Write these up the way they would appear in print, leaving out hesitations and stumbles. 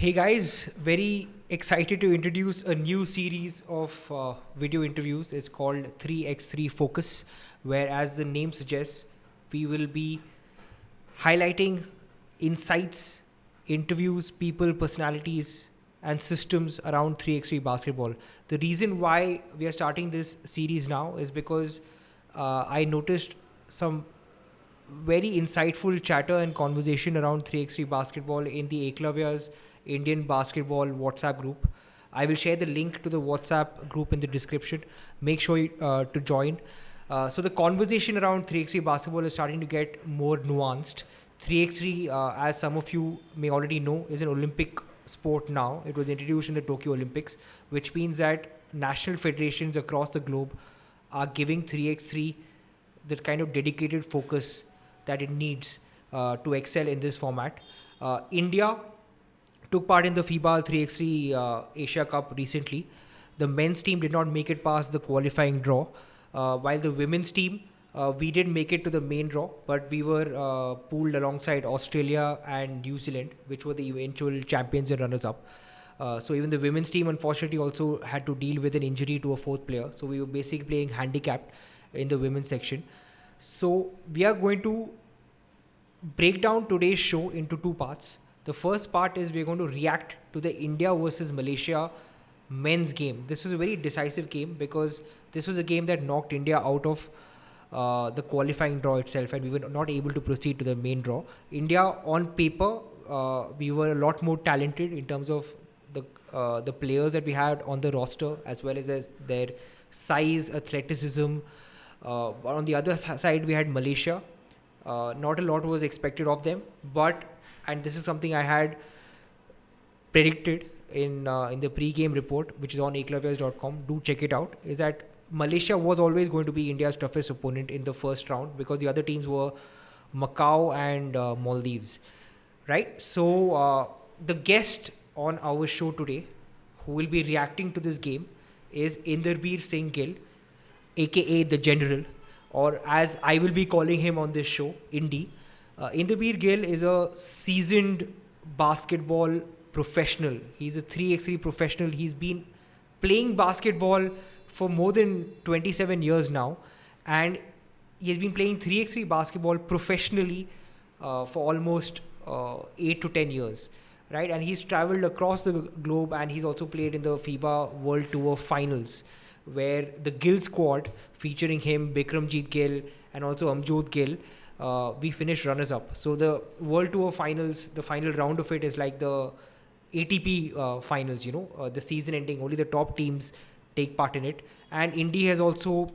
Hey guys, very excited to introduce a new series of video interviews. It's called 3x3 Focus, where, as the name suggests, we will be highlighting insights, interviews, people, personalities, and systems around 3x3 basketball. The reason why we are starting this series now is because I noticed some very insightful chatter and conversation around 3x3 basketball in the Eklavya's Indian basketball WhatsApp group. I will share the link to the WhatsApp group in the description. Make sure to join. So the conversation around 3x3 basketball is starting to get more nuanced. 3x3, as some of you may already know, is an Olympic sport now. It was introduced in the Tokyo Olympics, which means that national federations across the globe are giving 3x3 the kind of dedicated focus that it needs to excel in this format. India took part in the FIBA 3x3 Asia Cup recently. The men's team did not make it past the qualifying draw, while the women's team, we did make it to the main draw, but we were pooled alongside Australia and New Zealand, which were the eventual champions and runners-up. So even the women's team, unfortunately, also had to deal with an injury to a fourth player. So we were basically playing handicapped in the women's section. So we are going to break down today's show into two parts. The first part is we're going to react to the India versus Malaysia men's game. This was a very decisive game because this was a game that knocked India out of the qualifying draw itself, and we were not able to proceed to the main draw. India, on paper, we were a lot more talented in terms of the players that we had on the roster, as well as their size, athleticism. On the other side, we had Malaysia. Not a lot was expected of them, but, and this is something I had predicted in the pre-game report, which is on eklavyas.com. Do check it out. Is that Malaysia was always going to be India's toughest opponent in the first round because the other teams were Macau and Maldives, right? So the guest on our show today, who will be reacting to this game, is Inderbir Singh Gill, aka the General, or as I will be calling him on this show, Indy. Inderbir Gill is a seasoned basketball professional. He's a 3x3 professional. He's been playing basketball for more than 27 years now, and he has been playing 3x3 basketball professionally for almost 8 to 10 years, right? And he's traveled across the globe, and he's also played in the FIBA World Tour Finals, where the Gill squad, featuring him, Bikramjeet Gill, and also Amjot Gill, we finished runners-up. So the World Tour Finals, the final round of it is like the ATP finals, the season ending. Only the top teams take part in it. And Indy has also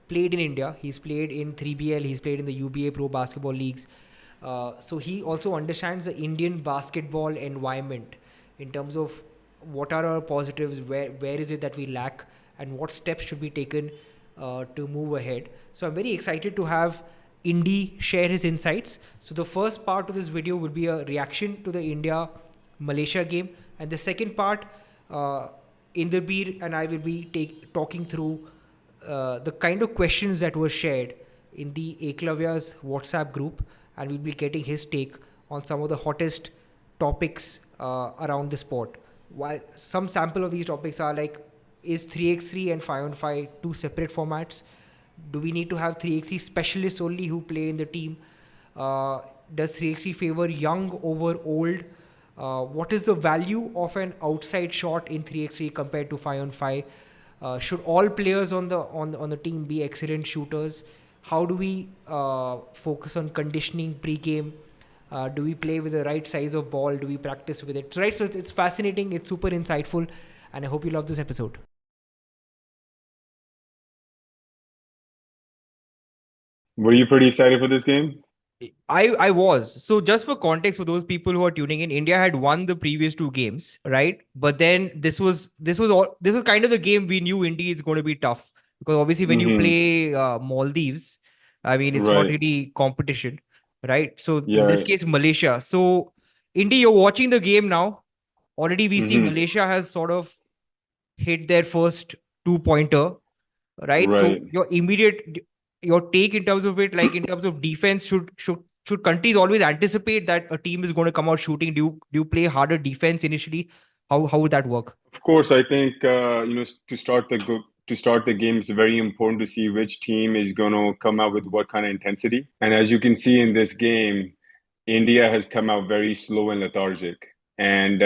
played in India. He's played in 3BL. He's played in the UBA Pro Basketball Leagues. So he also understands the Indian basketball environment in terms of what are our positives, where is it that we lack, and what steps should be taken to move ahead. So I'm very excited to have Indy share his insights. So the first part of this video will be a reaction to the India-Malaysia game, and the second part, Inderbir and I will be talking through the kind of questions that were shared in the Eklavya's WhatsApp group, and we'll be getting his take on some of the hottest topics around the sport. While some sample of these topics are like, is 3x3 and 5-on-5 two separate formats? Do we need to have 3x3 specialists only who play in the team? Does 3x3 favor young over old? What is the value of an outside shot in 3x3 compared to 5-on-5? Should all players on the team be excellent shooters? How do we focus on conditioning pre-game? Do we play with the right size of ball? Do we practice with it? Right, so it's fascinating. It's super insightful, and I hope you love this episode. Were you pretty excited for this game? I was. So just for context, for those people who are tuning in, India had won the previous two games, right? But then this was kind of the game we knew India is going to be tough, because obviously when you play Maldives, I mean, it's not Right. really competition, right? So Yeah, in this right. case, Malaysia. So India, you're watching the game now. Already we see Mm-hmm. Malaysia has sort of hit their first two-pointer, right? So Right. your take in terms of it, like in terms of defense, should should countries always anticipate that a team is going to come out shooting? Do you play harder defense initially? How would that work? Of course, I think to start the game, it's very important to see which team is going to come out with what kind of intensity. And as you can see in this game, India has come out very slow and lethargic. And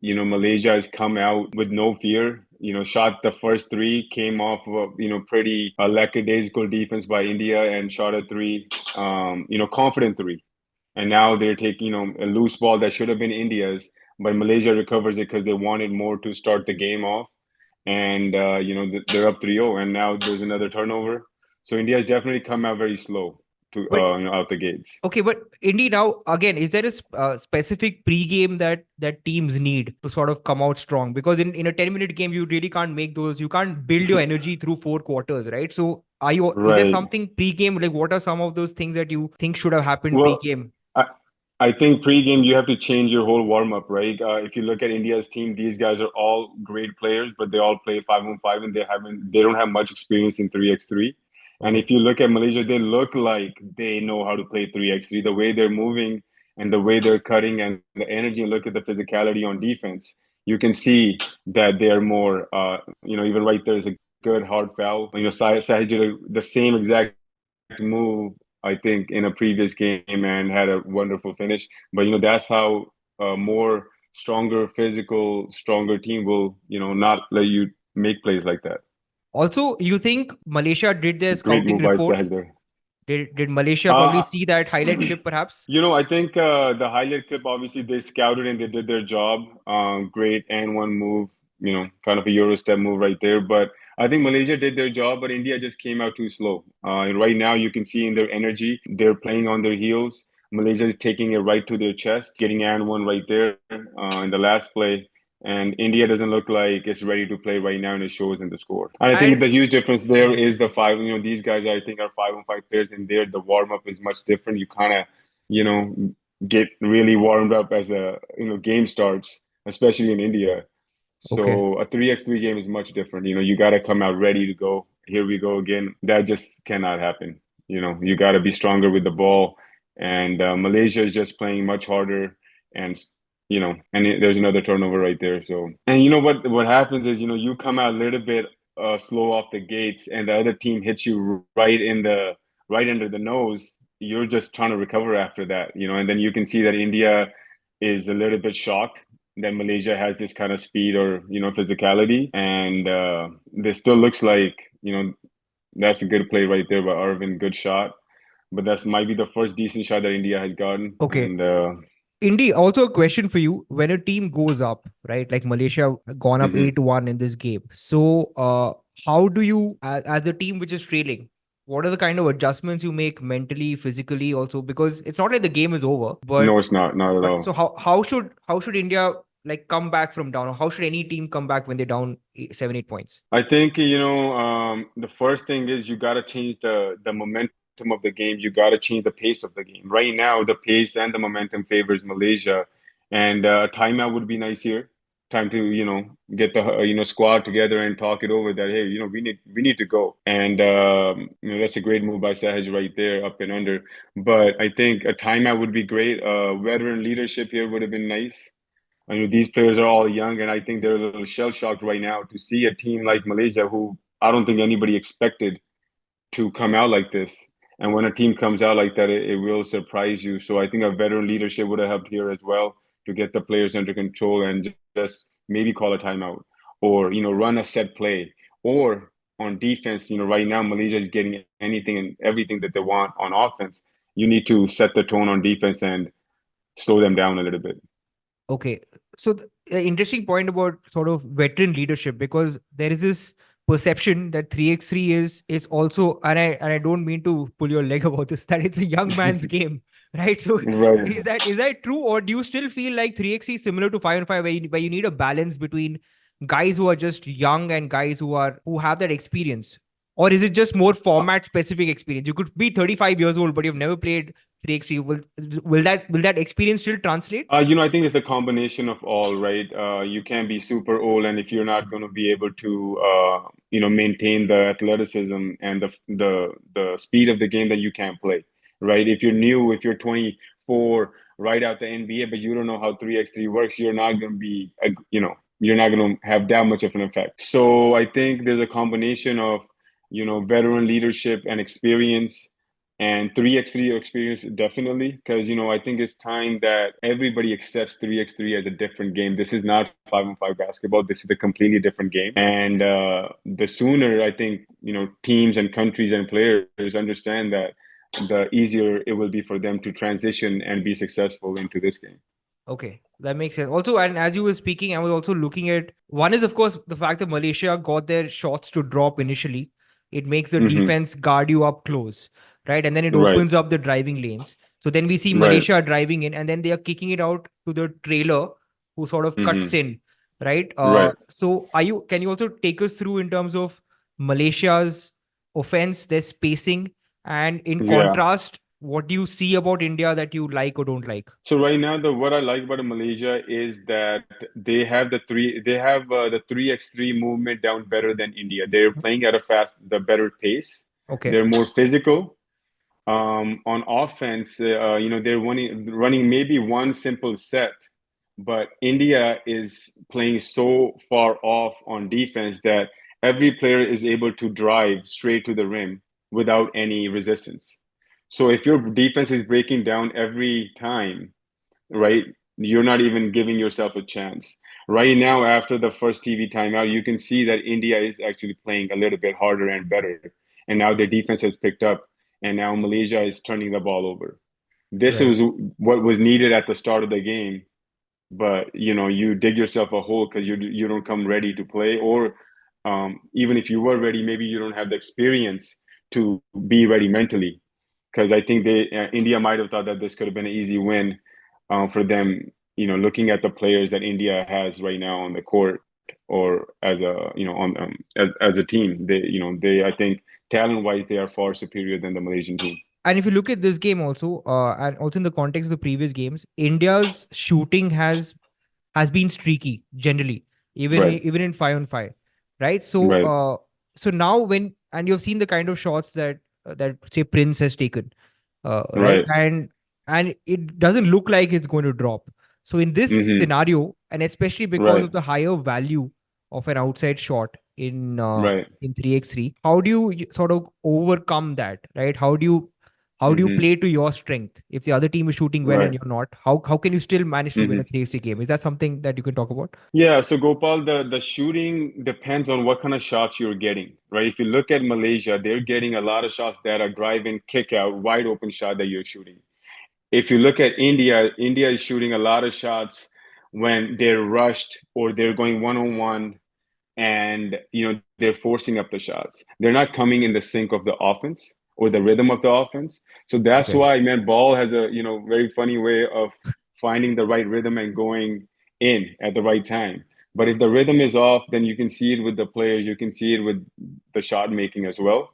Malaysia has come out with no fear. Shot the first three, came off of pretty lackadaisical defense by India and shot a three, confident three. And now they're taking, a loose ball that should have been India's, but Malaysia recovers it because they wanted more to start the game off. And, they're up 3-0, and now there's another turnover. So India has definitely come out very slow to But out the gates. okay, but Indy now again, is there a specific pre-game that teams need to sort of come out strong? Because in a 10-minute game, you really can't make those. You can't build your energy through 4 quarters, right? So is there Right. something pre-game? Like, what are some of those things that you think should have happened Well, pre-game? I I think pre-game you have to change your whole warm-up, right? If you look at India's team, these guys are all great players, but they all play 5-on-5, and they don't have much experience in 3x3. And Okay. if you look at Malaysia, they look like they know how to play 3x3. The way they're moving and the way they're cutting and the energy, and look at the physicality on defense, you can see that they're more. Even right there's a good hard foul. Sahij did the same exact move, I think, in a previous game and had a wonderful finish. But that's how a more stronger, physical, stronger team will, not let you make plays like that. Also, you think Malaysia did their Great scouting move by report? Sahaj there. Did Malaysia probably Uh, see that highlight clip perhaps? I think the highlight clip, obviously, they scouted and they did their job. Great and one move, kind of a Euro step move right there. But I think Malaysia did their job, but India just came out too slow. And right now, you can see in their energy, they're playing on their heels. Malaysia is taking it right to their chest, getting and one right there in the last play. And India doesn't look like it's ready to play right now, and it shows in the score. And I think And the huge difference there Mhm. is the five. These guys I think are 5-on-5 players, and there the warm up is much different. You kind of, you know, get really warmed up as a game starts, especially in India. Okay. So a 3x3 game is much different. You got to come out ready to go. Here we go again. That just cannot happen. You got to be stronger with the ball. And Malaysia is just playing much harder. And, there's another turnover right there. So, and what happens is, you come out a little bit slow off the gates and the other team hits you right under the nose. You're just trying to recover after that, and then you can see that India is a little bit shocked that Malaysia has this kind of speed or physicality, and this still looks like that's a good play right there by Arvind, good shot, but that's might be the first decent shot that India has gotten, Okay. and Indy, also a question for you. When a team goes up, right? Like Malaysia gone up mhm. 8-1 in this game. So how do you as a team which is trailing, what are the kind of adjustments you make mentally, physically also? Because it's not like the game is over, No, it's not at but so all. how should India like come back from down? Or how should any team come back when they're down 7-8 points? I think the first thing is you got to change the momentum of the game. You got to change the pace of the game. Right now, the pace and the momentum favors Malaysia, and a timeout would be nice here. Time to get the squad together and talk it over. That hey, we need to go, and that's a great move by Sahaj right there, up and under. But I think a timeout would be great. Veteran leadership here would have been nice. I mean, these players are all young, and I think they're a little shell shocked right now to see a team like Malaysia, who I don't think anybody expected to come out like this. And when a team comes out like that, it will surprise you. So I think a veteran leadership would have helped here as well to get the players under control and just maybe call a timeout or run a set play or on defense. Right now Malaysia is getting anything and everything that they want on offense. You need to set the tone on defense and slow them down a little bit. Okay. So the interesting point about sort of veteran leadership, because there is this perception that 3x3 is also, and I don't mean to pull your leg about this, that it's a young man's game, right? So Right. is that true, or do you still feel like 3x3 is similar to 5-on-5, where you need a balance between guys who are just young and guys who have that experience? Or is it just more format specific experience? You could be 35 years old, but you've never played 3x3. Will that experience still translate? I think it's a combination of all, right? You can be super old, and if you're not going to be able to, maintain the athleticism and the speed of the game, then you can't play. right? If you're new, if you're 24, right out the NBA, but you don't know how 3x3 works, you're not going to be, you're not going to have that much of an effect. So I think there's a combination of, veteran leadership and experience, and 3x3 experience definitely, because I think it's time that everybody accepts 3x3 as a different game. This is not 5-on-5 basketball. This is a completely different game. And the sooner I think teams and countries and players understand that, the easier it will be for them to transition and be successful into this game. Okay, that makes sense. Also, and as you were speaking, I was also looking at one is, of course, the fact that Malaysia got their shots to drop initially. It makes the Hmm. defense guard you up close, right? And then it Right, opens up the driving lanes. So then we see right. Malaysia driving in, and then they are kicking it out to the trailer who sort of cuts Hmm. in, right? Right. So can you also take us through in terms of Malaysia's offense, their spacing, and in Yeah. contrast, what do you see about India that you like or don't like? So right now, the what I like about Malaysia is that they have the 3x3 movement down better than India. They're playing at the better pace. Okay. They're more physical. On offense, they're running maybe one simple set, but India is playing so far off on defense that every player is able to drive straight to the rim without any resistance. So if your defense is breaking down every time, right, you're not even giving yourself a chance. Right now, after the first TV timeout, you can see that India is actually playing a little bit harder and better. And now their defense has picked up, and now Malaysia is turning the ball over. This Right. was what was needed at the start of the game, but you dig yourself a hole because you don't come ready to play, or even if you were ready, maybe you don't have the experience to be ready mentally, because I think India might have thought that this could have been an easy win for them. Looking at the players that India has right now on the court, or as a on as a team, they I think talent wise they are far superior than the Malaysian team. And if you look at this game also, and also in the context of the previous games, India's shooting has been streaky generally, Right, even in 5-on-5, right? So right, so now when and you've seen the kind of shots that say Prince has taken, right? right. And it doesn't look like it's going to drop. So in this Hmm. scenario, and especially because Right, of the higher value of an outside shot right. in 3x3, how do you sort of overcome that, right? How do you Hmm. play to your strength if the other team is shooting well and Right. you're not? How can you still manage to win a Hmm. 3x3 game? Is that something that you can talk about? Yeah, so Gopal, the shooting depends on what kind of shots you're getting, right? If you look at Malaysia, they're getting a lot of shots that are drive-in, kick out, wide open shot that you're shooting. If you look at India, India is shooting a lot of shots when they're rushed or they're going one-on-one, and they're forcing up the shots. They're not coming in the sync of the offense or the rhythm of the offense. So that's Okay. why, man, ball has a very funny way of finding the right rhythm and going in at the right time. But if the rhythm is off, then you can see it with the players, you can see it with the shot making as well.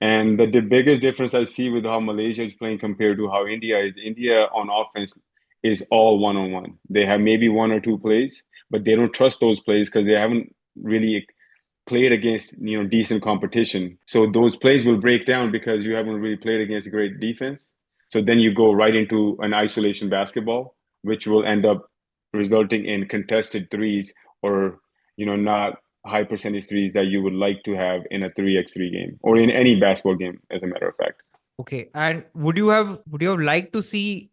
And the biggest difference I see with how Malaysia is playing compared to how India is, India on offense is all one-on-one. They have maybe one or two plays, but they don't trust those plays because they haven't really played against decent competition. So those plays will break down because you haven't really played against a great defense. So then you go right into an isolation basketball, which will end up resulting in contested threes, or not high percentage threes that you would like to have in a 3x3 game or in any basketball game, as a matter of fact. Okay. And would you have liked to see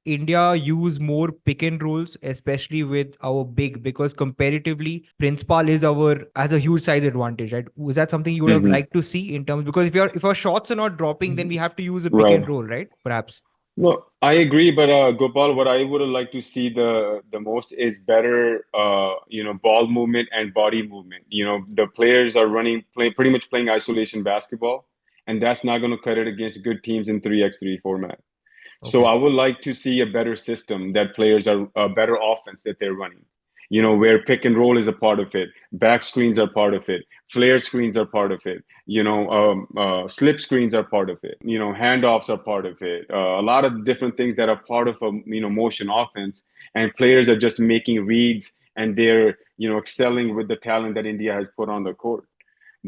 India use more pick and rolls, especially with our big, because comparatively, Principal is our has a huge size advantage, right? Was that something you would have Hmm. liked to see in terms, because if our shots are not dropping, then we have to use a pick Right. and roll, right? Perhaps. No, I agree, but Gopal, what I would have liked to see the most is better, ball movement and body movement. The players are pretty much playing isolation basketball, and that's not going to cut it against good teams in 3x3 format. So Okay. I would like to see a better system that players are a better offense that they're running. Where pick and roll is a part of it, back screens are part of it, flare screens are part of it. Slip screens are part of it. Handoffs are part of it. A lot of different things that are part of a motion offense, and players are just making reads, and they're excelling with the talent that India has put on the court.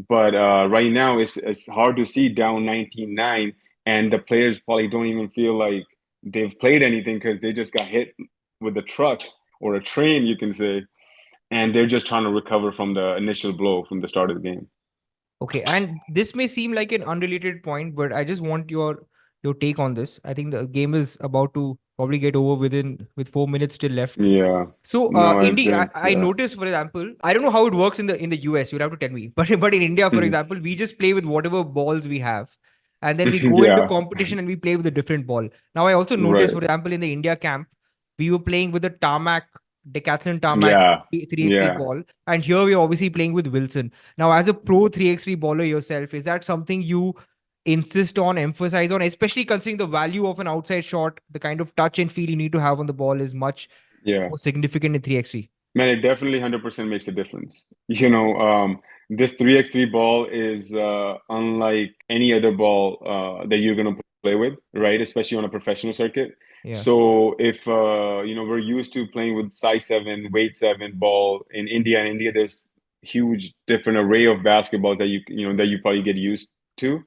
But right now, it's hard to see down 19-9 and the players probably don't even feel like they've played anything because they just got hit with a truck or a train, you can say, and they're just trying to recover from the initial blow from the start of the game. Okay, and this may seem like an unrelated point, but I just want your take on this. I think the game is about to probably get over with 4 minutes still left. Yeah. So, No, Indy, I yeah. noticed, for example, I don't know how it works in the US. You'll have to tell me. But in India, for Mhm. example, we just play with whatever balls we have, and then we go into Yeah. competition and we play with a different ball. Now, I also noticed, Right. for example, in the India camp, we were playing with the tarmac, Decathlon tarmac Yeah. 3x3 Yeah. ball, and here we're obviously playing with Wilson. Now, as a pro 3x3 baller yourself, is that something you insist on, emphasize on, especially considering the value of an outside shot, the kind of touch and feel you need to have on the ball is much Yeah. more significant in 3x3. Man, it definitely 100% makes a difference. This 3x3 ball is unlike any other ball that you're going to play with, right? Especially on a professional circuit. Yeah. So if we're used to playing with size 7, weight 7 ball in India. In India, there's huge different array of basketballs that you probably get used to.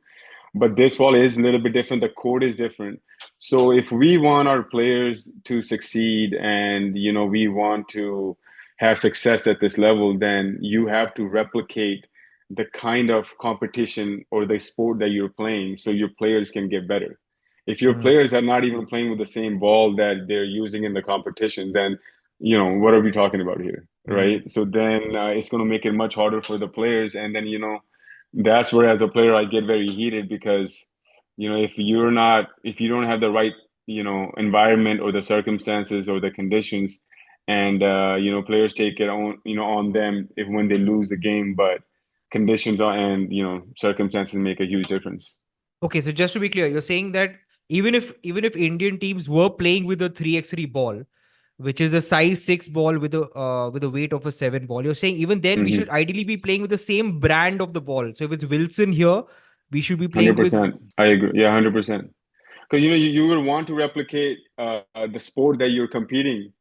But this ball is a little bit different. The court is different. So if we want our players to succeed and we want to have success at this level, then you have to replicate the kind of competition or the sport that you're playing so your players can get better. If your Mm, players are not even playing with the same ball that they're using in the competition, then what are we talking about here, mm, right? So then it's going to make it much harder for the players, and then that's where as a player I get very heated because if you don't have the right environment or the circumstances or the conditions, and players take it on them if when they lose the game, but conditions and circumstances make a huge difference. okay, so just to be clear, you're saying that even if Indian teams were playing with a 3x3 ball, which is a size 6 ball with a weight of a 7 ball, you're saying even then we should Mm-hmm. ideally be playing with the same brand of the ball. So if it's Wilson here, we should be playing with 100%. I agree. Yeah, 100%. Because you would want to replicate the sport that you're competing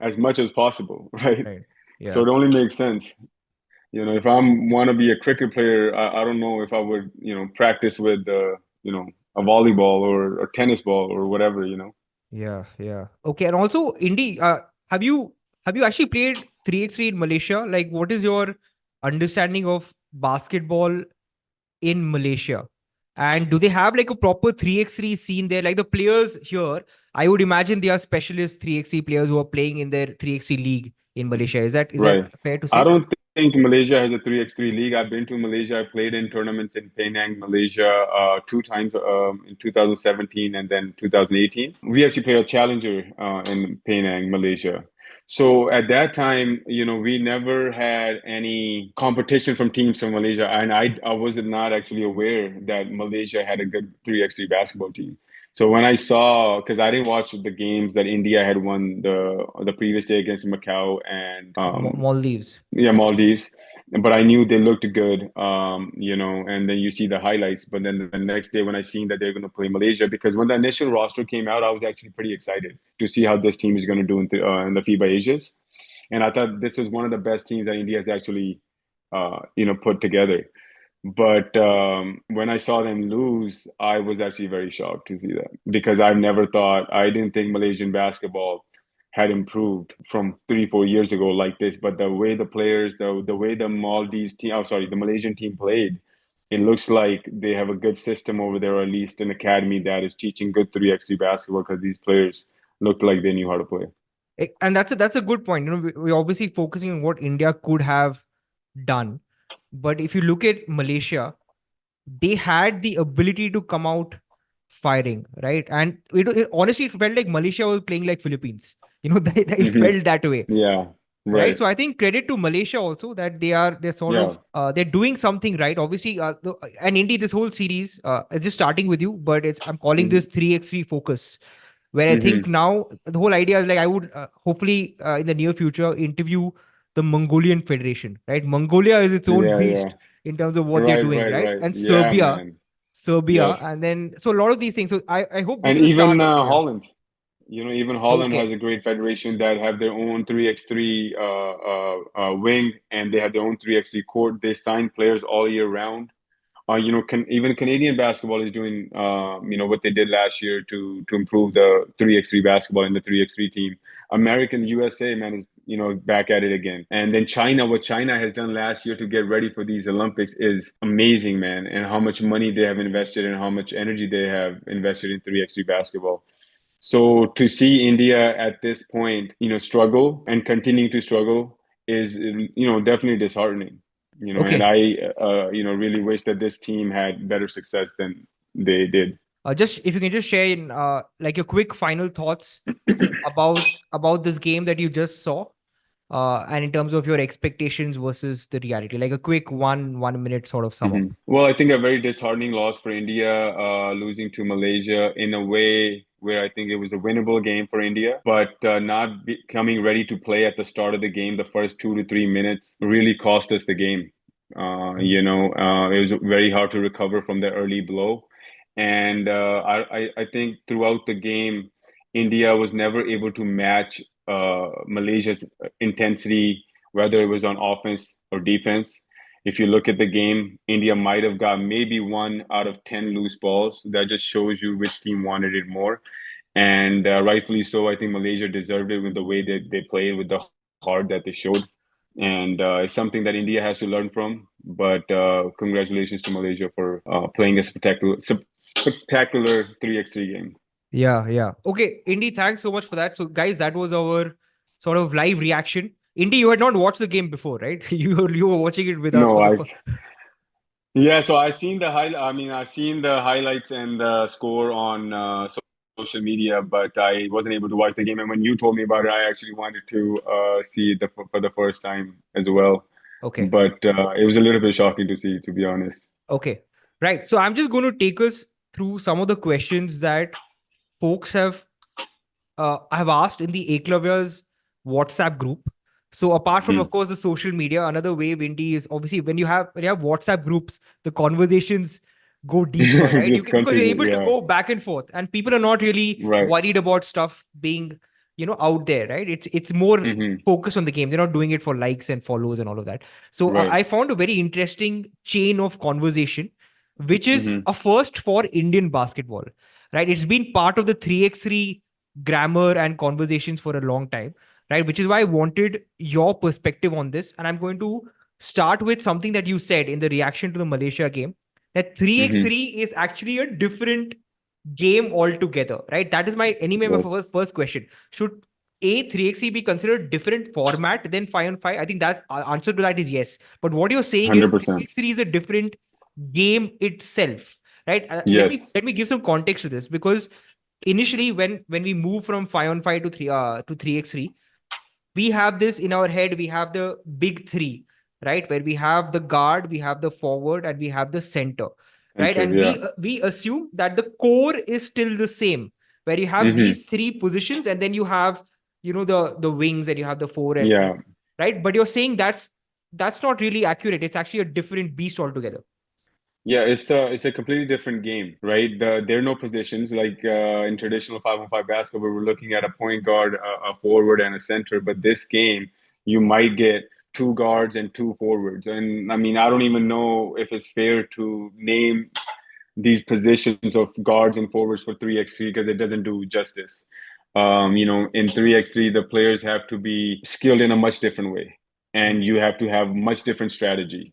as much as possible, right? right. So Yeah. it only makes sense. If I want to be a cricket player, I don't know if I would, practice with, a volleyball or a tennis ball or whatever. Yeah, yeah. Okay, and also Indy, have you actually played 3x3 in Malaysia? Like, what is your understanding of basketball in Malaysia? And do they have like a proper 3x3 scene there? Like the players here, I would imagine they are specialist 3x3 players who are playing in their 3x3 league in Malaysia. Is that Right. fair to I say? don't think Malaysia has a 3x3 league. I've been to Malaysia. I played in tournaments in Penang, Malaysia, two times in 2017 and then 2018. We actually played a challenger in Penang, Malaysia. So at that time, we never had any competition from teams from Malaysia. And I was not actually aware that Malaysia had a good 3x3 basketball team. So when I saw, because I didn't watch the games that India had won the previous day against Macau and Maldives. yeah, Maldives, but I knew they looked good, and then you see the highlights. But then the next day when I seen that they're going to play Malaysia, because when the initial roster came out, I was actually pretty excited to see how this team is going to do in the FIBA Asias, and I thought this is one of the best teams that India has actually, put together. But when I saw them lose, I was actually very shocked to see that because I didn't think Malaysian basketball had improved from 3, 4 years ago like this. But the way the players, the way the Maldives team, oh sorry, the Malaysian team played, it looks like they have a good system over there, or at least an academy that is teaching good 3x3 basketball because these players looked like they knew how to play. And that's a good point. We're obviously focusing on what India could have done. But if you look at Malaysia, they had the ability to come out firing, right? And honestly, it felt like Malaysia was playing like Philippines. It Hmm. felt that way, Yeah, right? right. So I think credit to Malaysia also that they're sort Yeah. of they're doing something right. Obviously, and indeed this whole series, just starting with you, but I'm calling Hmm. this 3x3 focus, where I think Hmm. now the whole idea is like I would hopefully in the near future interview the Mongolian Federation, right? Mongolia is its own Yeah, yeah. beast in terms of what they're Right, doing, right, right? right. And Yeah, man. Serbia, Yes. and then so a lot of these things. So I hope this And is a even start. Yeah. Holland, even Holland has Okay. a great federation that have their own 3x3 wing, and they have their own 3x3 court. They sign players all year round. Even Canadian basketball is doing, what they did last year to improve the 3x3 basketball and the 3x3 team. American USA, man, is, back at it again. And then China, what China has done last year to get ready for these Olympics is amazing, man. And how much money they have invested and how much energy they have invested in 3x3 basketball. So to see India at this point, struggle and continuing to struggle is, definitely disheartening. And Okay. I, really wish that this team had better success than they did. Just if you can just share in like your quick final thoughts about this game that you just saw, and in terms of your expectations versus the reality, like a quick 1 minute sort of sum up. Well, I think a very disheartening loss for India, losing to Malaysia in a way where I think it was a winnable game for India, but not becoming ready to play at the start of the game, the first 2 to 3 minutes really cost us the game. It was very hard to recover from the early blow. And I think throughout the game, India was never able to match Malaysia's intensity, whether it was on offense or defense. If you look at the game, India might have got maybe 1 out of 10 loose balls. That just shows you which team wanted it more. And rightfully so, I think Malaysia deserved it with the way that they played, with the heart that they showed. And it's something that India has to learn from. But congratulations to Malaysia for playing a spectacular 3x3 game. Yeah, yeah. Okay, Indy, thanks so much for that. So, guys, that was our sort of live reaction. Indy, you had not watched the game before, right? You were watching it with us No, for the first. yeah, so I seen the I seen the highlights and the score on social media, but I wasn't able to watch the game. And when you told me about it, I actually wanted to see it for the first time as well. Okay, But it was a little bit shocking to see, to be honest. okay, right. So I'm just going to take us through some of the questions that folks have asked in the Eklavya's WhatsApp group. So apart from, of Hmm. course, the social media, another way, Windy, is obviously when you have WhatsApp groups, the conversations go deeper, right? Just Because you're continue, able to yeah, go back and forth, and people are not really right. worried about stuff being, out there, right? It's more Hmm. focused on the game. They're not doing it for likes and follows and all of that. So Right. I found a very interesting chain of conversation, which is Hmm. a first for Indian basketball, right? It's been part of the 3x3 grammar and conversations for a long time, right? Which is why I wanted your perspective on this. And I'm going to start with something that you said in the reaction to the Malaysia game, that Hmm. 3x3 is actually a different game altogether, right? That is my anyway my Yes. first question. Should a 3x3 be considered different format than 5 on 5? I think that answer to that is yes. But what you're saying is 100%. 3x3 is a different game itself, right? Let me Yes. let me give some context to this, because initially when we move from 5 on 5 to 3x3, we have this in our head. We have the big three, right, where we have the guard, we have the forward, and we have the center, right? Enter. And Yeah. we assume that the core is still the same, where you have Hmm. these three positions, and then you have, the wings, and you have the four, and Yeah. right. But you're saying that's not really accurate. It's actually a different beast altogether. Yeah, it's a completely different game, right? There are no positions like in traditional 5-on-5 basketball. We're looking at a point guard, a forward, and a center. But this game, you might get two guards and two forwards. And I mean, I don't even know if it's fair to name these positions of guards and forwards for 3x3 because it doesn't do justice. In 3x3, the players have to be skilled in a much different way, and you have to have much different strategy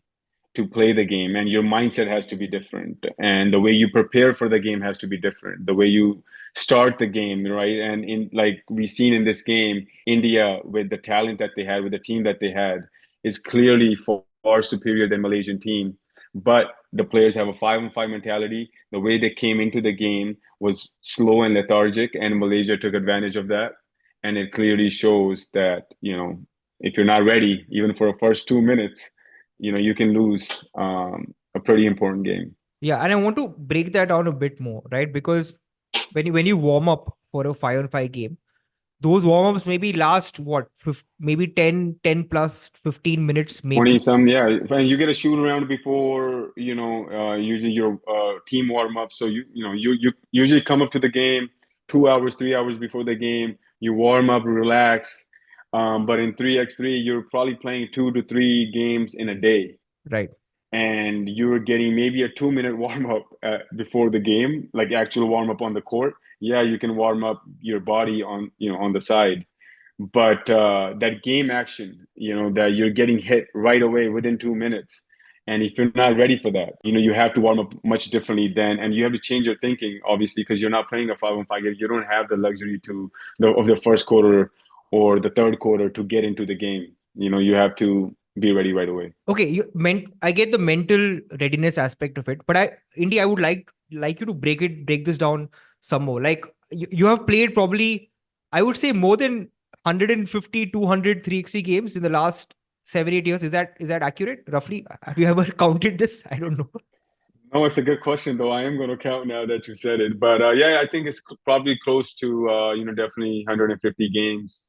to play the game, and your mindset has to be different, and the way you prepare for the game has to be different, the way you start the game, right? And in like we seen in this game, India, with the talent that they had, with the team that they had, is clearly far superior than Malaysian team. But the players have a 5-on-5 mentality. The way they came into the game was slow and lethargic, and Malaysia took advantage of that. And it clearly shows that, if you're not ready, even for the first 2 minutes, you can lose a pretty important game. Yeah, and I want to break that down a bit more, right? Because when you warm up for a 5 on 5 game, those warm-ups maybe last what, maybe 10 plus 15 minutes 20 maybe. some, yeah. And you get a shoot around before, usually your team warm up. So you usually come up to the game 2 hours, 3 hours before the game. You warm up, relax. But in 3x3, you're probably playing 2 to 3 games in a day. Right. and you're getting maybe a 2 minute warm up before the game, like actual warm up on the court. Yeah, you can warm up your body on on the side, but that game action, that you're getting hit right away within 2 minutes. And if you're not ready for that, you have to warm up much differently then, and you have to change your thinking, obviously, because you're not playing a 5-on-5 game. You don't have the luxury of the first quarter or the third quarter to get into the game. You have to be ready right away. Okay, I get the mental readiness aspect of it, but India, I would like you to break this down some more. Like you have played probably, I would say, more than 150, 200 3x3 games in the last 7, 8 years. Is that accurate? Roughly, have you ever counted this? I don't know. No, it's a good question, though. I am going to count now that you said it. But yeah, I think it's probably close to, definitely 150 games.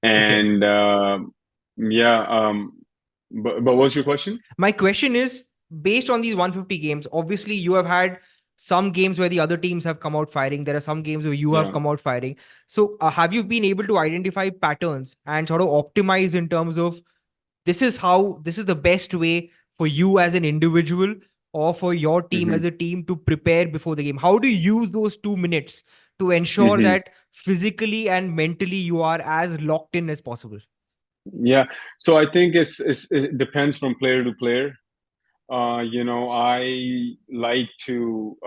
Okay. And yeah, but what's your question? My question is, based on these 150 games, obviously you have had some games where the other teams have come out firing. There are some games where you have Yeah. come out firing. So have you been able to identify patterns and sort of optimize in terms of this is the best way for you as an individual or for your team as Hmm. a team to prepare before the game? How do you use those 2 minutes to ensure Hmm. that physically and mentally you are as locked in as possible? Yeah. So I think it depends from player to player. I like to,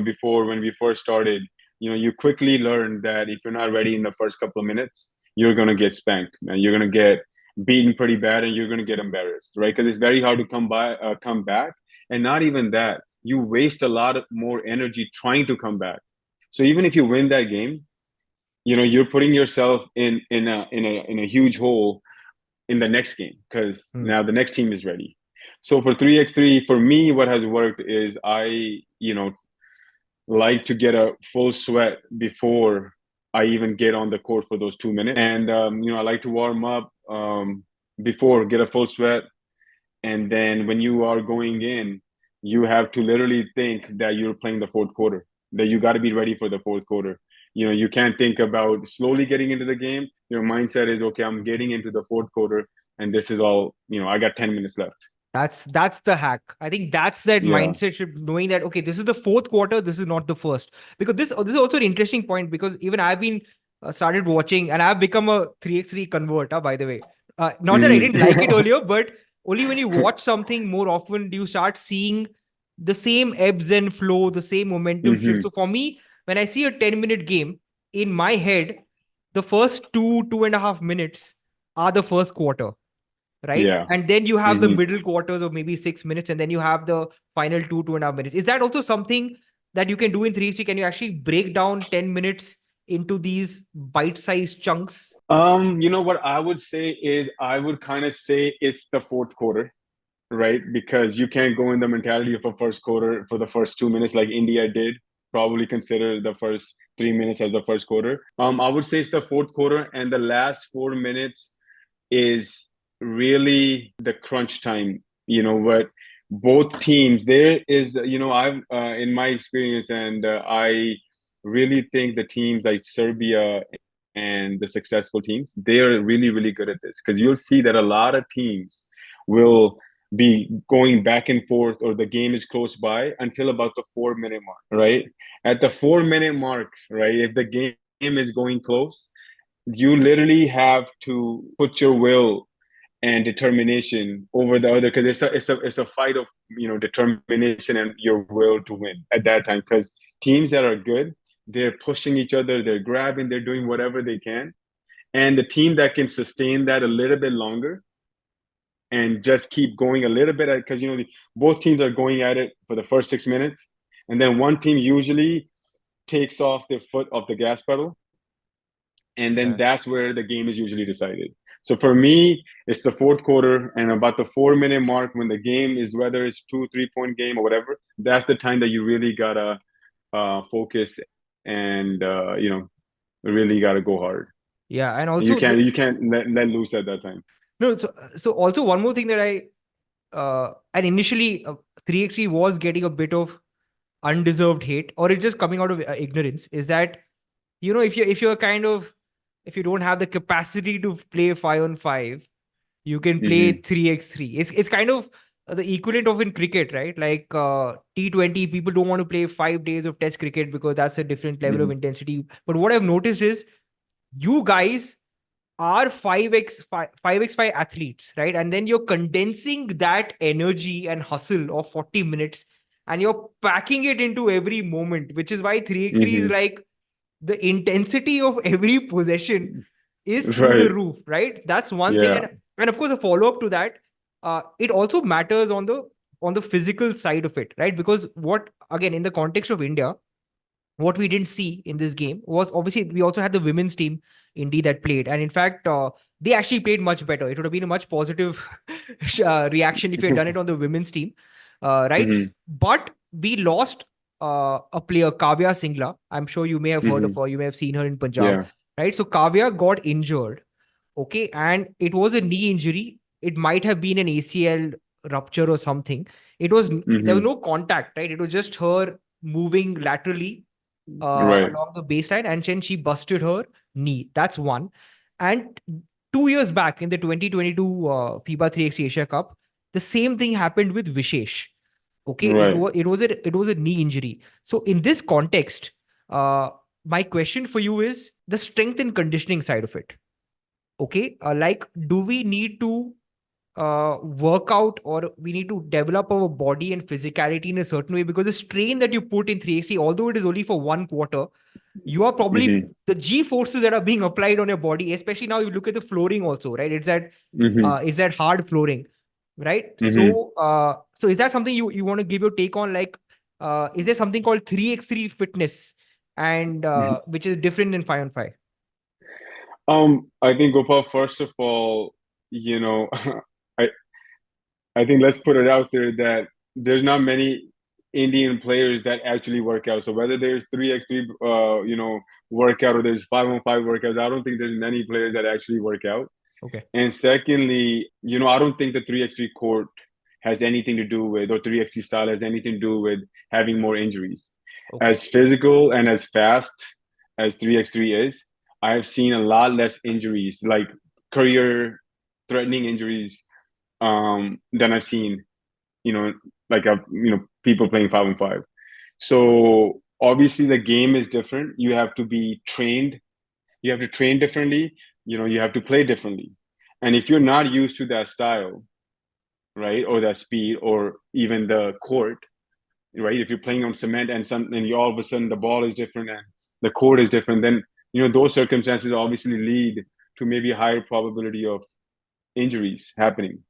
before when we first started, you quickly learn that if you're not ready in the first couple of minutes, you're going to get spanked and you're going to get beaten pretty bad and you're going to get embarrassed, right? Because it's very hard to come back. And not even that, you waste a lot of more energy trying to come back. So even if you win that game, you're putting yourself in a huge hole in the next game because Hmm. now the next team is ready. So for 3x3, for me, what has worked is I like to get a full sweat before I even get on the court for those 2 minutes. And, I like to warm up before, get a full sweat. And then when you are going in, you have to literally think that you're playing the fourth quarter, that you got to be ready for the fourth quarter. You can't think about slowly getting into the game. Your mindset is, okay, I'm getting into the fourth quarter, and this is all, I got 10 minutes left. That's the hack. I think that's that Yeah. mindset shift, knowing that okay, this is the fourth quarter, this is not the first. Because this is also an interesting point because even I've been started watching and I've become a 3x3 converter, by the way. Not that I didn't like it Mm-hmm. earlier, but only when you watch something more often do you start seeing the same ebbs and flow, the same momentum shift. Mm-hmm. So for me, when I see a 10-minute game, in my head, the first 2.5 minutes are the first quarter, right? Yeah. And then you have the Mm-hmm. middle quarters of maybe 6 minutes, and then you have the final 2.5 minutes. Is that also something that you can do in 3C? Can you actually break down 10 minutes into these bite-sized chunks? What I would say is I would kind of say it's the fourth quarter, right? Because you can't go in the mentality of a first quarter for the first 2 minutes like India did. Probably consider the first 3 minutes as the first quarter. I would say it's the fourth quarter, and the last 4 minutes is really the crunch time. What both teams there is. I've in my experience, and I really think the teams like Serbia and the successful teams, they are really, really good at this because you'll see that a lot of teams will be going back and forth or the game is close by until about the 4 minute mark, right? At the 4 minute mark, right? If the game is going close, you literally have to put your will and determination over the other because it's a fight of determination and your will to win at that time because teams that are good, they're pushing each other, they're grabbing, they're doing whatever they can, and the team that can sustain that a little bit longer and just keep going a little bit because both teams are going at it for the first 6 minutes, and then one team usually takes off their foot off the gas pedal, and then Yeah. that's where the game is usually decided. So for me, it's the fourth quarter and about the 4 minute mark when the game is, whether it's 2 3 point game or whatever, that's the time that you really gotta focus and really gotta go hard. Yeah, and And you also can't you can't let loose at that time. no. So also one more thing that and initially 3x3 was getting a bit of undeserved hate, or it's just coming out of ignorance. Is that if you're kind of if you don't have the capacity to play 5-on-5, you can play Mm-hmm. 3x3. It's kind of the equivalent of in cricket, right? Like T20, people don't want to play 5 days of test cricket because that's a different level of Hmm. intensity. But what I've noticed is you guys are 5x5 athletes, right? And then you're condensing that energy and hustle of 40 minutes and you're packing it into every moment, which is why 3x3 is Hmm. like the intensity of every possession is through the Right. roof, right? That's one thing. Yeah. And of course, a follow-up to that, it also matters on the physical side of it, right? Because what again in the context of India, what we didn't see in this game was obviously we also had the women's team Indy that played, and in fact, they actually played much better. It would have been a much positive reaction if you had done it on the women's team, right? Hmm. But we lost a player, Kavya Singla. I'm sure you may have heard of Hmm. her. You may have seen her in Punjab, Yeah. right? So Kavya got injured. Okay, and it was a knee injury. It might have been an ACL rupture or something. There was Hmm. no contact, right? It was just her moving laterally Right. along the baseline, and then she busted her knee. That's one. And 2 years back in the 2022 FIBA 3x Asia Cup, the same thing happened with Vishesh. Okay, Right. it was a knee injury. So in this context, uh, my question for you is the strength and conditioning side of it. Okay, like do we need to work out, or we need to develop our body and physicality in a certain way, because the strain that you put in 360, although it is only for 1 quarter, you are probably Hmm. the G forces that are being applied on your body, especially now you look at the flooring also, right? Hmm. It's that hard flooring, right? Hmm. So is that something you want to give your take on? Like, is there something called 3x3 fitness, and which is different than 5 on 5? I think Gopal, first of all, you know, I I think let's put it out there that there's not many Indian players that actually work out. So whether there's 3x3 workout or there's 5 on 5 workouts, I don't think there's many players that actually work out. Okay. And secondly, I don't think the 3x3 court has anything to do with, or 3x3 style has anything to do with having more injuries. Okay. As physical and as fast as 3x3 is, I've seen a lot less injuries, like career threatening injuries, than I've seen, you know, people playing 5 on 5. So obviously the game is different. You have to be trained. You have to train differently. You have to play differently. And if you're not used to that style, right, or that speed, or even the court, right, if you're playing on cement and you all of a sudden the ball is different and the court is different, then those circumstances obviously lead to maybe a higher probability of injuries happening.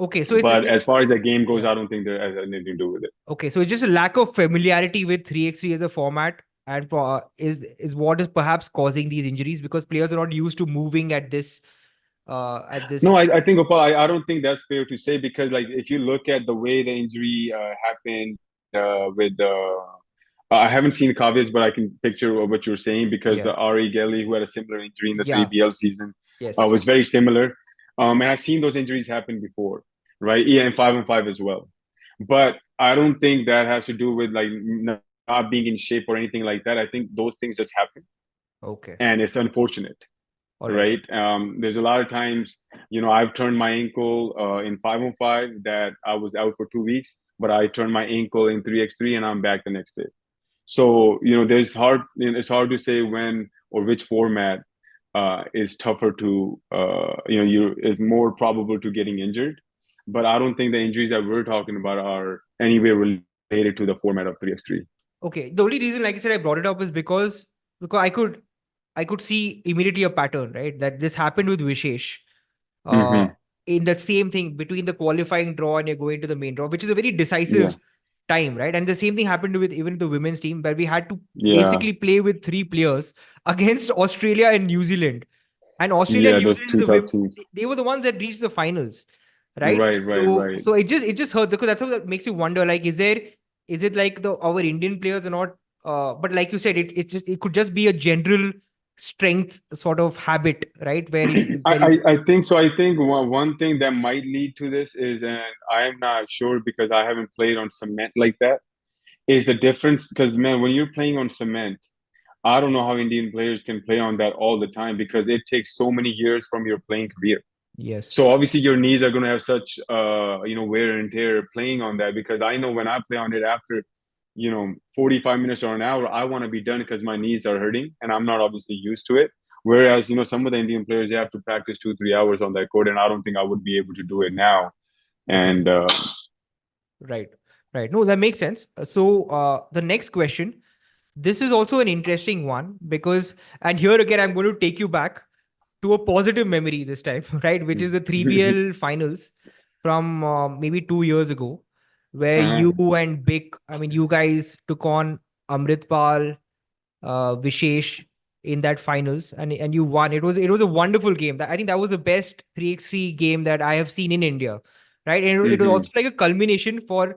Okay. So But as far as the game goes, yeah. I don't think that has anything to do with it. Okay, so it's just a lack of familiarity with 3x3 as a format, and is what is perhaps causing these injuries, because players are not used to moving at No, this. I think Gopal, I don't think that's fair to say, because like if you look at the way the injury happened with I haven't seen Kavya's, but I can picture what you're saying, because Yeah. Ari Gelly, who had a similar injury in the Yeah. 3BL season, Yes. was very similar. And I've seen those injuries happen before, right? Yeah, and 5 on 5 as well. But I don't think that has to do with like not being in shape or anything like that. I think those things just happen, Okay. and it's unfortunate, All right. right? There's a lot of times, I've turned my ankle in 5 on 5 that I was out for 2 weeks, but I turned my ankle in 3x3 and I'm back the next day. So, it's hard to say when or which format is tougher to, is more probable to getting injured. But I don't think the injuries that we're talking about are anywhere related to the format of 3x3. Okay. The only reason, like I said, I brought it up is because I could see immediately a pattern, right? That this happened with Vishesh. uh, Mm-hmm. in the same thing between the qualifying draw and you're going to the main draw, which is a very Yeah. decisive time, right? And the same thing happened with even the women's team, where we had to Yeah. basically play with three players against Australia and New Zealand. And Australia and Yeah. New Those Zealand, two tough teams. they were the ones that reached the finals, right? Right. Right. So Right. it just hurt, because that's what that makes you wonder. Like, is it like the our Indian players are not? But like you said, it could just be a general strength sort of habit, right? I think so. I think one thing that might lead to this is, and I'm not sure because I haven't played on cement like that, is the difference. Because man, when you're playing on cement, I don't know how Indian players can play on that all the time, because it takes so many years from your playing career. Yes. So obviously your knees are going to have such wear and tear playing on that, because I know when I play on it after 45 minutes or an hour, I want to be done because my knees are hurting and I'm not obviously used to it. Whereas some of the Indian players, they have to practice 2-3 hours on that court, and I don't think I would be able to do it now. Okay. And Right. Right. No, that makes sense. The next question, this is also an interesting one because, and here again, I'm going to take you back to a positive memory this time, right? Which is the 3BL finals from maybe 2 years ago, where uh-huh. you and Big, I mean, you guys took on Amritpal, Vishesh in that finals, and you won. It was a wonderful game. I think that was the best 3x3 game that I have seen in India, right? And it was Hmm. also like a culmination for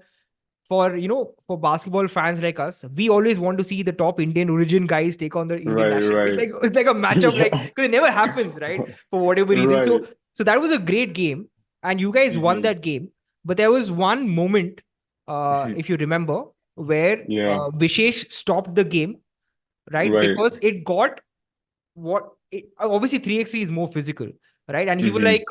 basketball fans like us. We always want to see the top Indian origin guys take on the Indian Right, national. right. It's like a matchup, like, Yeah. because it never happens, right? For whatever reason. Right. So that was a great game, and you guys won Hmm. that game. But there was one moment, if you remember, where Yeah. Vishesh stopped the game, right? Right. Because it got obviously 3x3 is more physical, right? And he was Hmm. like,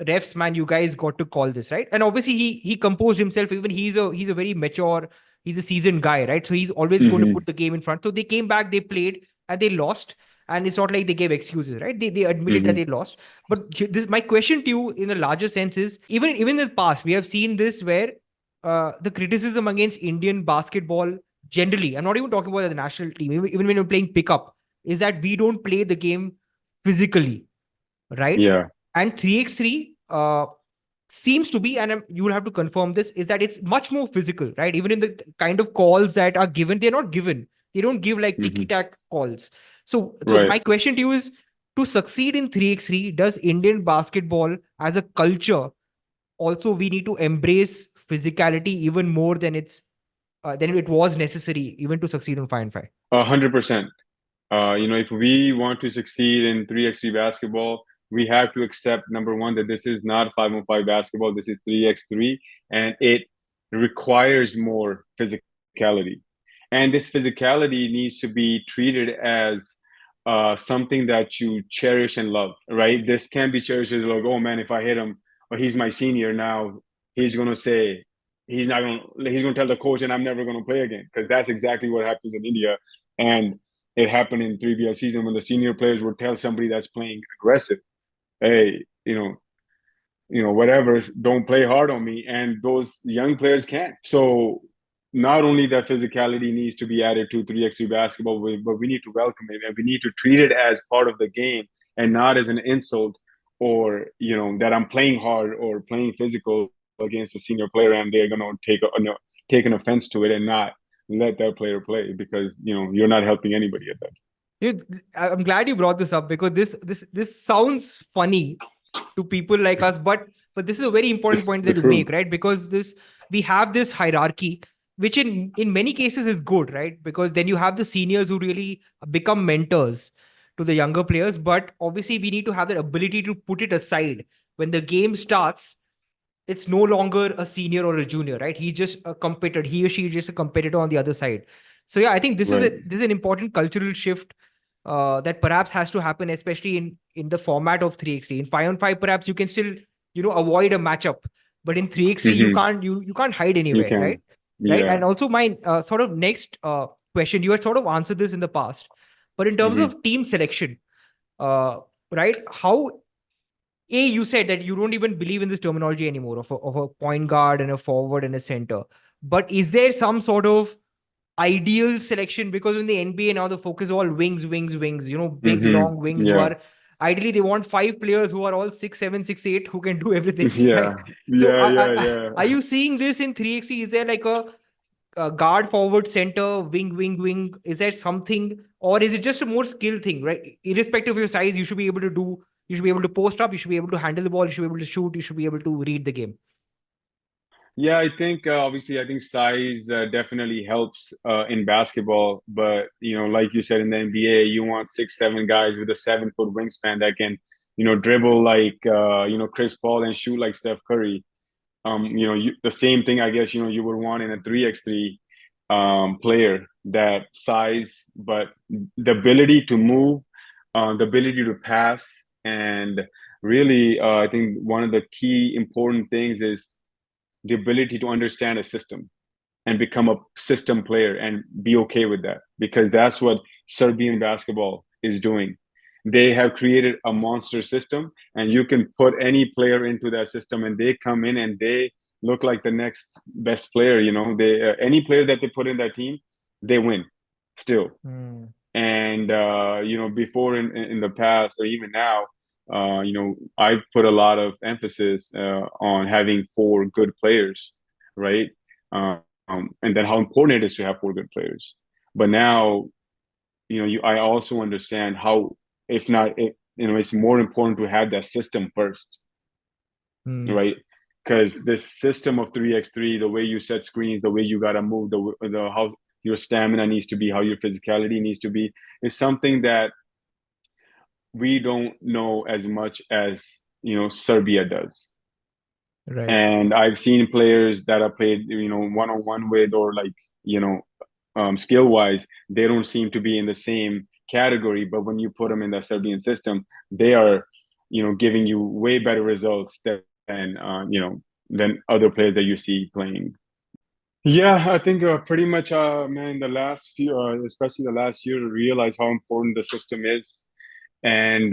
refs, man, you guys got to call this, right? And obviously he composed himself. Even he's a very mature, he's a seasoned guy, right? So he's always going to Hmm. put the game in front. So they came back, they played, and they lost. And it's not like they gave excuses, right? They admitted that Hmm. they lost. But this, my question to you in a larger sense is, even in the past we have seen this where the criticism against Indian basketball generally, I'm not even talking about the national team, even when you're playing pickup, is that we don't play the game physically, right? Yeah. And 3x3 seems to be, and you will have to confirm this, is that it's much more physical, right? Even in the kind of calls that are given, they're not given. They don't give like Hmm. ticky tack calls. So Right. my question to you is, to succeed in 3x3, does Indian basketball as a culture also we need to embrace physicality even more than it was necessary even to succeed in 5 and 5? 100%. If we want to succeed in 3x3 basketball, we have to accept, number one, that this is not 5-on-5 basketball. This is 3x3, and it requires more physicality. And this physicality needs to be treated as something that you cherish and love, right? This can't be cherished as like, oh man, if I hit him, or he's my senior now, he's gonna say he's gonna tell the coach, and I'm never gonna play again, because that's exactly what happens in India. And it happened in 3BL season when the senior players would tell somebody that's playing aggressive, hey, whatever, don't play hard on me. And those young players can't. So not only that physicality needs to be added to 3x3 basketball, but we need to welcome it, and we need to treat it as part of the game and not as an insult, or, that I'm playing hard or playing physical against a senior player and they're going to take an offense to it and not let that player play, because, you're not helping anybody at that. I'm glad you brought this up because this sounds funny to people like us, but this is a very important It's point the that you truth. make, right? Because this we have this hierarchy, which in many cases is good, right? Because then you have the seniors who really become mentors to the younger players. But obviously, we need to have that ability to put it aside when the game starts. It's no longer a senior or a junior, right? He's just a competitor. He or she is just a competitor on the other side. So yeah, I think Right. this is an important cultural shift that perhaps has to happen, especially in the format of 3x3. In 5-on-5, perhaps you can still avoid a matchup, but in 3x3 you Mm-hmm. can't hide You anywhere, right? can. Right. Yeah. And also my sort of next question, you had sort of answered this in the past, but in terms Mm-hmm. of team selection, uh, right? How you said that you don't even believe in this terminology anymore of a point guard and a forward and a center. But is there some sort of ideal selection? Because in the NBA now the focus is all wings, wings, wings. Big long Mm-hmm. wings who Yeah. are ideally they want 5 players who are all 6'7", 6'8", who can do everything, right? Yeah. So Yeah. Yeah. Yeah. are you seeing this in 3x? Is there like a guard, forward, center, wing, wing, wing? Is there something, or is it just a more skill thing, right? Irrespective of your size, you should be able to do. You should be able to post up. You should be able to handle the ball. You should be able to shoot. You should be able to read the game. Yeah, I think obviously, I think size definitely helps in basketball, but like you said, in the NBA, you want 6, 7 guys with a 7-foot wingspan that can, dribble like Chris Paul and shoot like Steph Curry. The same thing, I guess, you would want in a 3x3 player, that size, but the ability to move, the ability to pass, and really, I think one of the key important things is the ability to understand a system and become a system player and be okay with that, because that's what Serbian basketball is doing. They have created a monster system, and you can put any player into that system and they come in and they look like the next best player. They any player that they put in that team, they win still. Hmm. And before in the past or even now, I put a lot of emphasis on having four good players, right? And then how important it is to have four good players. But now, I also understand how, if not, it's more important to have that system first, Hmm. right? Because this system of 3x3, the way you set screens, the way you gotta move, the how your stamina needs to be, how your physicality needs to be, is something that we don't know as much as Serbia does. Right. And I've seen players that I played one on one with, or like skill wise, they don't seem to be in the same category. But when you put them in the Serbian system, they are giving you way better results than other players that you see playing. Yeah, I think pretty much, man, the last few, especially the last year, to realize how important the system is, and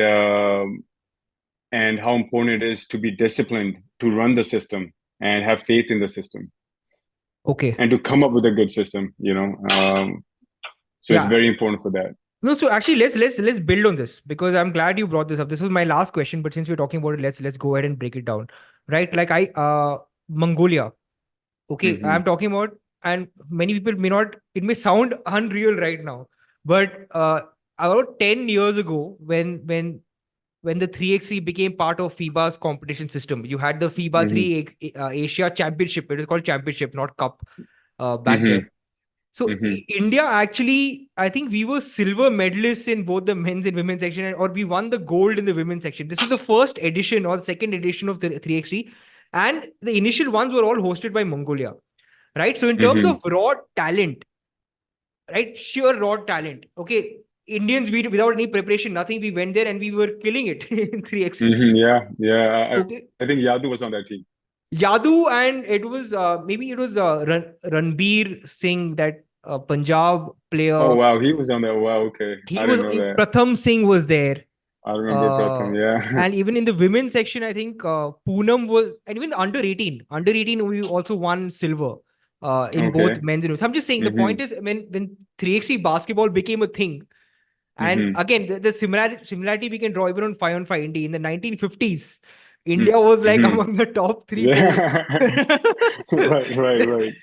how important it is to be disciplined to run the system and have faith in the system Okay. and to come up with a good system. So it's Yeah. very important for that. No, so actually let's build on this, because I'm glad you brought this up. This was my last question, but since we're talking about it, let's go ahead and break it down. Right? Like Mongolia. Okay, Mm-hmm. I'm talking about, and many people may not, it may sound unreal right now, but about 10 years ago, when the 3x3 became part of FIBA's competition system, you had the FIBA Mm-hmm. 3 Asia Championship. It was called Championship, not Cup, back then. Mm-hmm. So Mm-hmm. India actually, I think we were silver medalists in both the men's and women's section, or we won the gold in the women's section. This is the first edition or second edition of the 3x3, and the initial ones were all hosted by Mongolia, right? So in terms Mm-hmm. of raw talent, right, sheer raw talent, okay, Indians, we, without any preparation, nothing, we went there and we were killing it in 3x3. Mm-hmm. Yeah, yeah. Okay. I think Yadu was on that team. Yadu, and it was maybe it was Ranbir Singh, that Punjab Oh player. wow, he was on that. Wow, okay, He I was didn't know that. Pratham Singh was there. I remember Uh, Pratham. Yeah. and even in the women's section, I think Poonam was, and even the under 18, we also won silver in both Okay. men's and women's. So I'm just saying, the Mm-hmm. point is, when 3x3 basketball became a thing, and Mm-hmm. again, the similarity we can draw even on 5-on-5 India in the 1950s. India was like Mm-hmm. among the top three, four. Yeah. Right, right, right.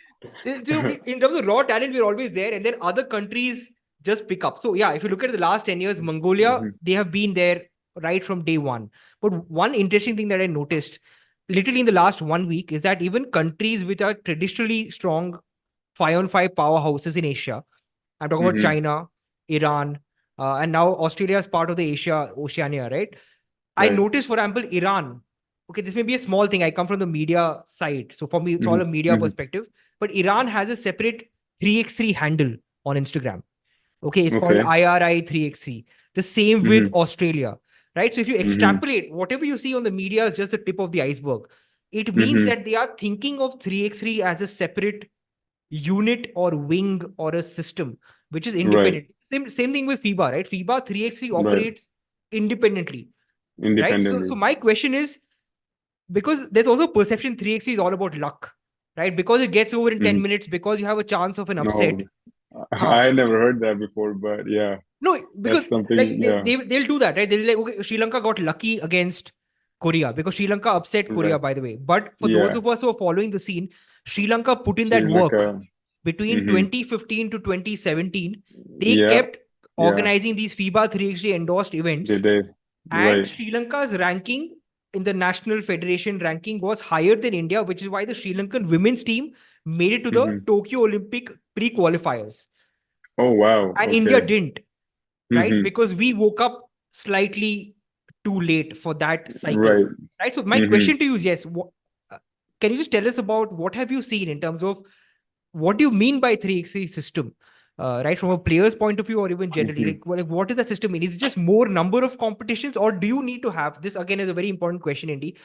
So in terms of raw talent, we're always there, and then other countries just pick up. So yeah, if you look at the last 10 years, Mongolia, Mm-hmm. they have been there right from day one. But one interesting thing that I noticed literally in the last 1 week is that even countries which are traditionally strong 5-on-5 powerhouses in Asia, I'm talking about Mm-hmm. China, Iran, and now Australia is part of the Oceania, right? I Right. noticed, for example, Iran. Okay, this may be a small thing. I come from the media side. So for me, it's all a Mm-hmm. media Mm-hmm. perspective. But Iran has a separate 3x3 handle on Instagram. Okay, it's called Okay. IRI 3x3. The same with Mm-hmm. Australia, right? So if you Mm-hmm. extrapolate, whatever you see on the media is just the tip of the iceberg. It means Mm-hmm. that they are thinking of 3x3 as a separate unit or wing or a system, which is Right. independent. Same thing with FIBA, right? FIBA 3x3 Right. operates independently, right? So Independently. my question is, because there's also perception 3x is all about luck, right? Because it gets over in 10 Mm-hmm. minutes, because you have a chance of an upset. No, Huh. I never heard that before, but yeah, No, because that's something. like Yeah. they'll do that, right? They'll be like, okay, Sri Lanka got lucky against Korea, because Sri Lanka upset Korea, Right. by the way. But for those Yeah. of us who are following the scene, Sri Lanka put in Sri that work Lanka. between Mm-hmm. 2015 to 2017. They Yeah. kept Yeah. organizing these FIBA 3x3 endorsed events, They. and Right. Sri Lanka's ranking in the national federation ranking was higher than India, which is why the Sri Lankan women's team made it to the Mm-hmm. Tokyo Olympic pre-qualifiers, Oh wow. and India Okay. didn't, right? Mm-hmm. Because we woke up slightly too late for that cycle, Right. right? So my Mm-hmm. question to you is, yes, can you just tell us about what have you seen in terms of what do you mean by 3x3 system? right? From a player's point of view, or even generally, Mhm. like what does that system mean? Is it just more number of competitions, or do you need to have this? Again, is a very important question, Indy.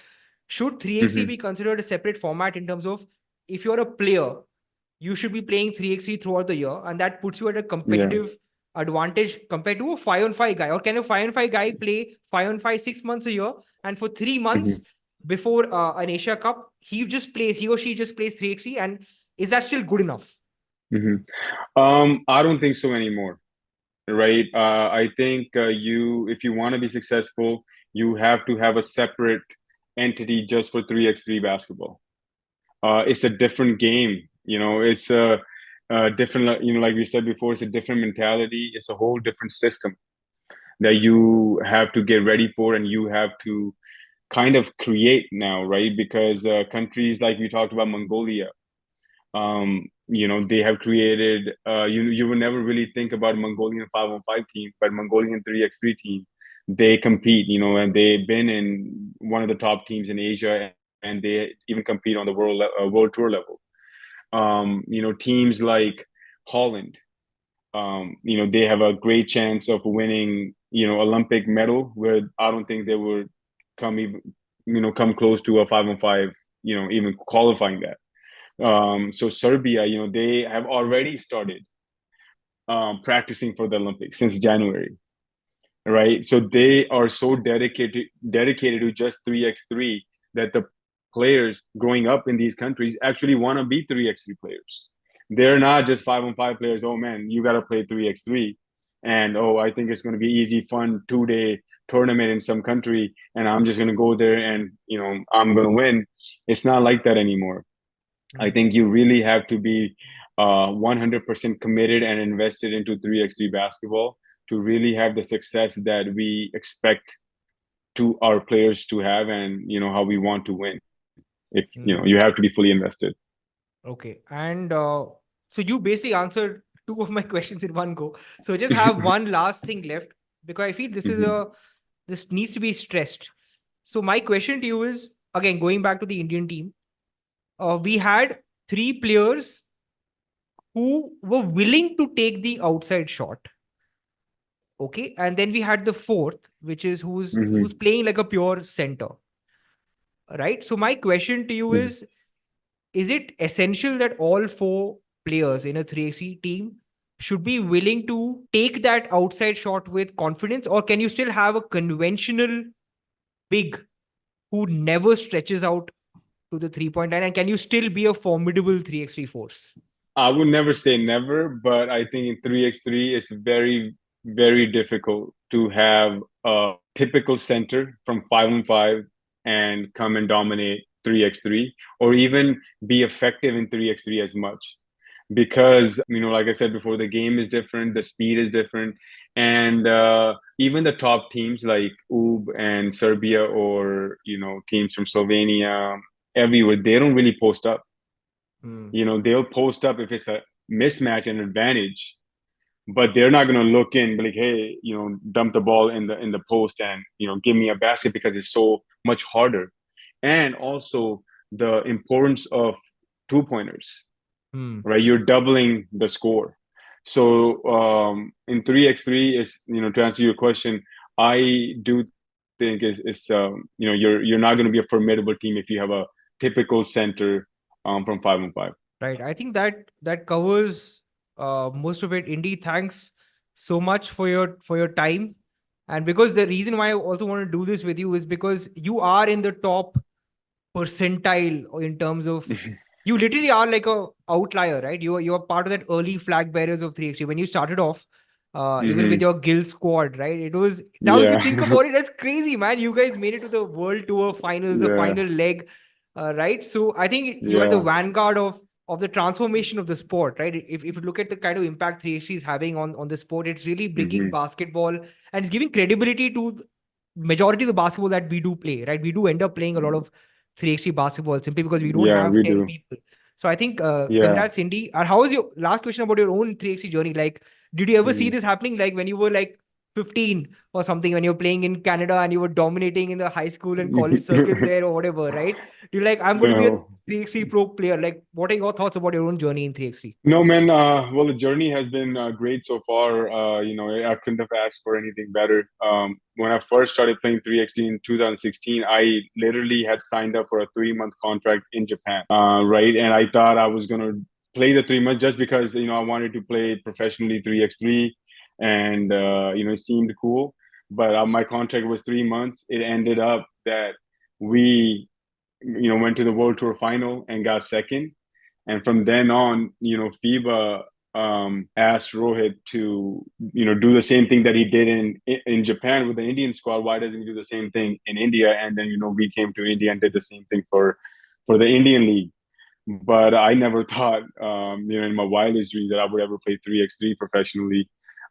Should 3x3 Mhm. be considered a separate format in terms of if you're a player, you should be playing 3x3 throughout the year, and that puts you at a Yeah. competitive advantage compared to a 5-on-5 guy? Or can a 5-on-5 guy play 5-on-5 6 months a year, and for 3 months Mhm. before an Asia Cup, he or she just plays 3x3, and is that still good enough? Mhm. I don't think so anymore, right? I think if you want to be successful, you have to have a separate entity just for 3x3 basketball. It's a different game, it's a different, like we said before, it's a different mentality. It's a whole different system that you have to get ready for, and you have to kind of create now, right? Because countries like we talked about, Mongolia, they have created. You would never really think about Mongolian 5-on-5 team, but Mongolian 3x3 team, they compete, and they've been in one of the top teams in Asia, and they even compete on the world tour level. Teams like Holland, they have a great chance of winning, Olympic medal, where I don't think they would come close to a 5-on-5, even qualifying that. So Serbia, they have already started practicing for the Olympics since January, right? So they are so dedicated to just 3x3 that the players growing up in these countries actually want to be 3x3 players. They're not just 5-on-5 players. Oh man, you got to play 3x3, and oh, I think it's going to be easy, fun 2-day tournament in some country, and I'm just going to go there and I'm going to win. It's not like that anymore. I Hmm. think you really have to be 100% committed and invested into 3x3 basketball to really have the success that we expect to our players to have, and how we want to win. If Hmm. you have to be fully invested. Okay. And so you basically answered two of my questions in one go. So just have one last thing left, because I feel Mhm. this needs to be stressed. So my question to you is, again, going back to the Indian team, we had three players who were willing to take the outside shot. Okay. And then we had the fourth, which is who's Mhm. playing like a pure center. Right. So my question to you Mhm. is it essential that all four players in a 3x3 team should be willing to take that outside shot with confidence, or can you still have a conventional big who never stretches out to the 3 point line, and can you still be a formidable 3x3 force? I would never say never, but I think in 3x3 it's very, very difficult to have a typical center from 5-on-5 and come and dominate 3x3, or even be effective in 3x3 as much. Because, like I said before, the game is different, the speed is different. And even the top teams like UB and Serbia, or, teams from Slovenia, everywhere, they don't really post up. Hmm. They'll post up if it's a mismatch and advantage, but they're not going to look in, be like, hey, dump the ball in the post and give me a basket, because it's so much harder. And also the importance of 2 pointers, Hmm. right? You're doubling the score. So in 3x3 is, to answer your question, I do think you're not going to be a formidable team if you have a typical center from 5-on-5. Right. I think that covers most of it. Indy, thanks so much for your time. And because the reason why I also want to do this with you is because you are in the top percentile in terms of, you literally are like a outlier, right? You're part of that early flag bearers of 3x3 when you started off, even with Hmm. your Gill squad, right? It was, now if you Yeah. think about it, that's crazy, man. You guys made it to the world tour finals, the Yeah. final leg, right? So I think you are the Yeah. vanguard of the transformation of the sport, right? If you look at the kind of impact 3x3 is having on the sport, it's really bringing Hmm. basketball, and it's giving credibility to majority of the basketball that we do play, right? We do end up playing a lot of 3x3 basketball simply because we don't Yeah, have we 10 do. people. So I think Yeah. congrats, Indy. And how was your last question about your own 3x3 journey? Like, did you ever see Hmm. this happening? Like when you were like 15 or something when you're playing in Canada and you were dominating in the high school and college circles there or whatever, right? You're like, I'm going to be a No. 3x3 pro player. Like, what are your thoughts about your own journey in 3x3? No, man. Well, the journey has been great so far. I couldn't have asked for anything better. When I first started playing 3x3 in 2016, I literally had signed up for a 3-month contract in Japan, right? And I thought I was gonna play the 3 months just because I wanted to play professionally 3x3, and it seemed cool. But my contract was 3 months. It ended up that we went to the World Tour final and got second. And from then on, FIBA asked Rohit to, do the same thing that he did in Japan with the Indian squad. Why doesn't he do the same thing in India? And then, we came to India and did the same thing for the Indian league. But I never thought, in my wildest dreams that I would ever play 3x3 professionally.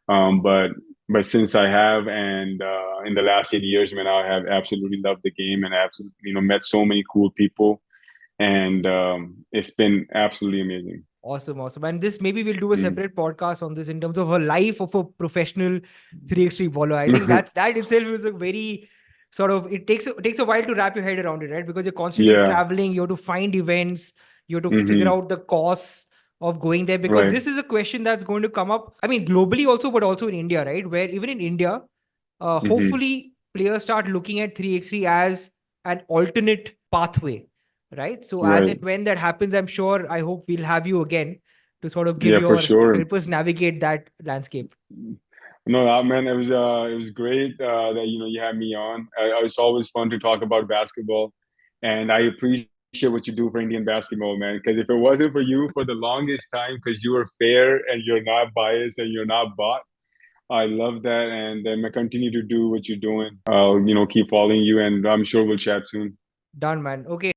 But since I have, and in the last 8 years, man, I have absolutely loved the game and absolutely, met so many cool people, and it's been absolutely amazing. Awesome, awesome. And this, maybe we'll do a Mm. separate podcast on this in terms of a life of a professional 3x3 bowler. I think that itself is a very sort of, it takes a while to wrap your head around it, right? Because you're constantly Yeah. traveling, you have to find events, you have to figure Hmm. out the costs of going there. Because Right. this is a question that's going to come up, I mean, globally also, but also in India, right? Where even in India, Hmm. hopefully players start looking at 3x3 as an alternate pathway, right? So as and Right. when that happens, I'm sure, I hope we'll have you again to sort of give Yeah, for your sure. help us navigate that landscape. No, man, it was great that you had me on. It's always fun to talk about basketball, and I appreciate what you do for Indian basketball, man. Because if it wasn't for you for the longest time, because you were fair and you're not biased and you're not bought, I love that, and I continue to do what you're doing. I'll keep following you, and I'm sure we'll chat soon. Done, man. Okay.